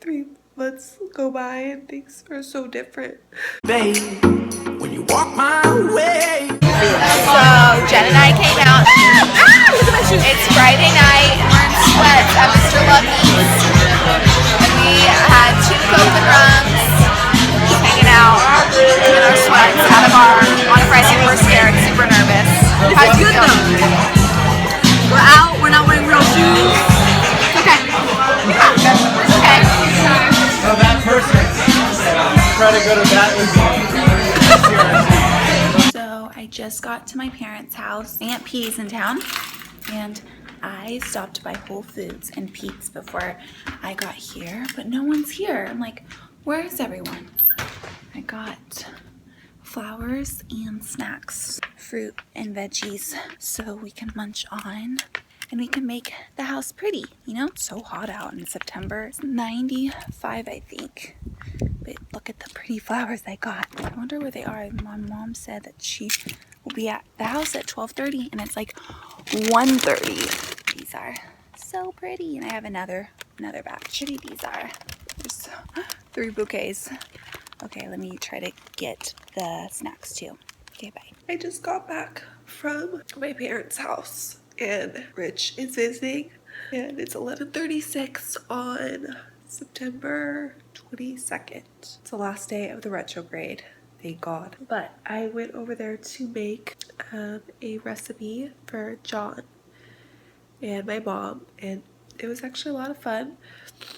3 months go by and things are so different. Babe, when you walk my way. So Jen and I came out. It's Friday night. We're in sweats at Mr. Lucky's. And we had 2 Coke and rums, just hanging out in our sweats at a bar on a Friday. We're scared, super nervous. It's good though. We're out. We're not wearing real shoes. It's okay. Yeah, it's okay. So that person try to go to that with me. So I just got to my parents' house. Aunt P's in town, and I stopped by Whole Foods and Pete's before I got here, but no one's here. I'm like, where is everyone? I got flowers and snacks, fruit and veggies, so we can munch on and we can make the house pretty. You know, it's so hot out in September. It's 95, I think. But look at the pretty flowers I got. I wonder where they are. My mom said that she will be at the house at 12:30 and it's like 1:30. These are so pretty. And I have another batch. Pretty these are. There's 3 bouquets. Okay, let me try to get the snacks too. Okay, bye. I just got back from my parents' house and Rich is visiting, and it's 11:36 on September 22nd. It's the last day of the retrograde, thank God. But I went over there to make a recipe for John and my mom, and it was actually a lot of fun.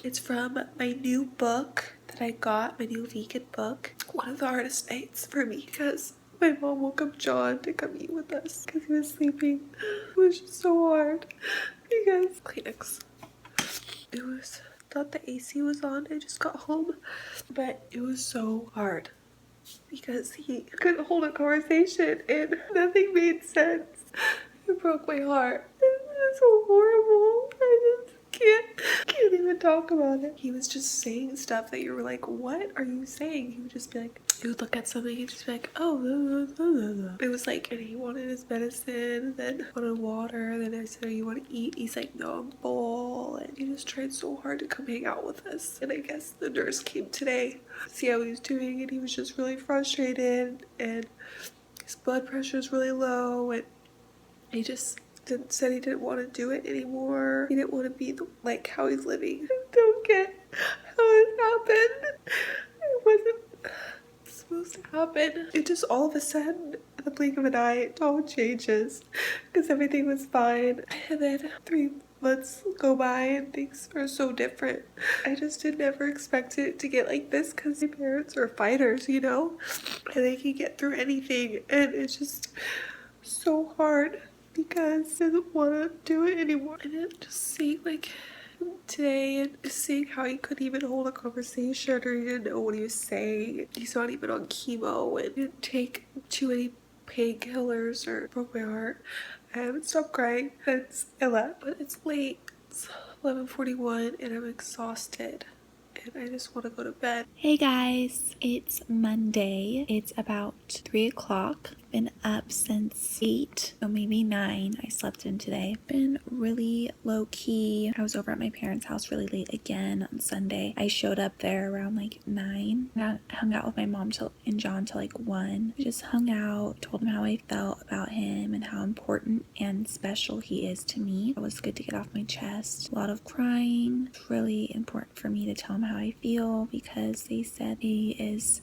It's from my new book that I got, my new vegan book. One of the hardest nights for me because my mom woke up John to come eat with us because he was sleeping. It was just so hard because Kleenex. It was, thought the AC was on. I just got home, but it was so hard because he couldn't hold a conversation and nothing made sense. It broke my heart. It was so horrible. I just can't even talk about it. He was just saying stuff that you were like, what are you saying? He would just be like, he would look at something, he'd just be like, oh, blah, blah, blah, blah. It was like, and he wanted his medicine, then wanted water, then I said, oh, you want to eat? He's like, no, I'm full. And he just tried so hard to come hang out with us. And I guess the nurse came today to see how he was doing, and he was just really frustrated, and his blood pressure is really low, and he just said he didn't want to do it anymore. He didn't want to be like how he's living. I don't get how it happened. It wasn't supposed to happen. It just all of a sudden, in the blink of an eye, it all changes because everything was fine. And then 3 months go by and things are so different. I just did never expect it to get like this because my parents are fighters, you know, and they can get through anything, and it's just so hard because he doesn't want to do it anymore. And then just seeing like today and seeing how he couldn't even hold a conversation, or he didn't know what he was saying. He's not even on chemo and didn't take too many painkillers, or broke my heart. I haven't stopped crying since I left, but it's late. It's 11:41 and I'm exhausted. And I just want to go to bed. Hey guys, it's Monday. It's about 3 o'clock. Been up since 8, so maybe 9. I slept in today. Been really low key. I was over at my parents' house really late again on Sunday. I showed up there around like 9. I hung out with my mom and John till like 1. I just hung out, told him how I felt about him and how important and special he is to me. It was good to get off my chest. A lot of crying. It's really important for me to tell him how I feel because they said he's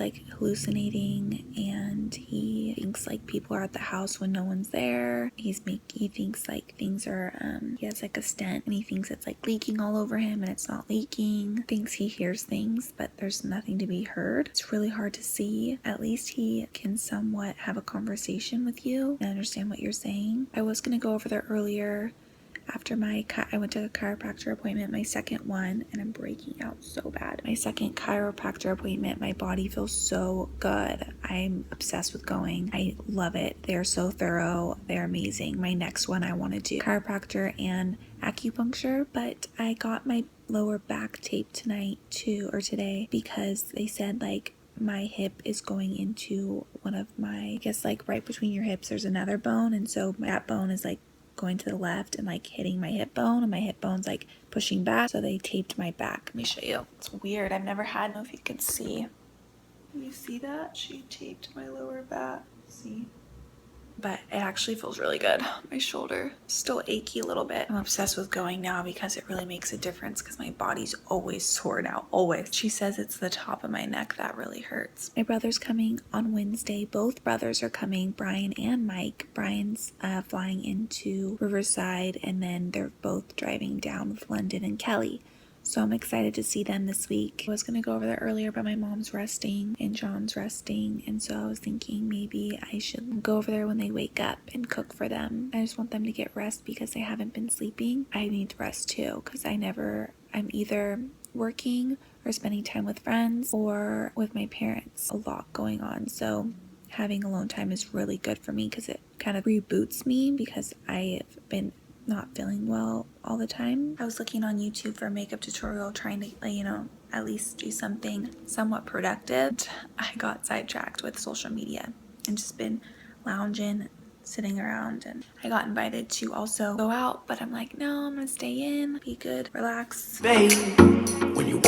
like hallucinating, and he thinks like people are at the house when no one's there. He thinks like things are he has like a stent and he thinks it's like leaking all over him, and it's not leaking. Thinks he hears things, but there's nothing to be heard. It's really hard to see. At least he can somewhat have a conversation with you and understand what you're saying. I was gonna go over there earlier after I went to a chiropractor appointment, my second one, and I'm breaking out so bad. My second chiropractor appointment, my body feels so good. I'm obsessed with going. I love it. They're so thorough. They're amazing. My next one, I want to do chiropractor and acupuncture, but I got my lower back taped today because they said like my hip is going into one of my, I guess like right between your hips there's another bone, and so that bone is like going to the left and like hitting my hip bone, and my hip bone's like pushing back, so they taped my back. Let me show you. It's weird. I've never had, I don't know if you can see. Can you see that? She taped my lower back. See? But it actually feels really good. My shoulder still achy a little bit. I'm obsessed with going now because it really makes a difference, because my body's always sore now, always. She says it's the top of my neck that really hurts. My brother's coming on Wednesday. Both brothers are coming, Brian and Mike. Brian's flying into Riverside, and then they're both driving down with London and Kelly. So I'm excited to see them this week. I was gonna go over there earlier, but my mom's resting and John's resting, and so I was thinking maybe I should go over there when they wake up and cook for them. I just want them to get rest because they haven't been sleeping. I need rest too, because I'm either working or spending time with friends or with my parents. A lot going on, so having alone time is really good for me because it kind of reboots me, because I've been not feeling well all the time. I was looking on YouTube for a makeup tutorial, trying to, at least do something somewhat productive. I got sidetracked with social media and just been lounging, sitting around, and I got invited to also go out, but I'm like, no, I'm gonna stay in, be good, relax. Babe, when you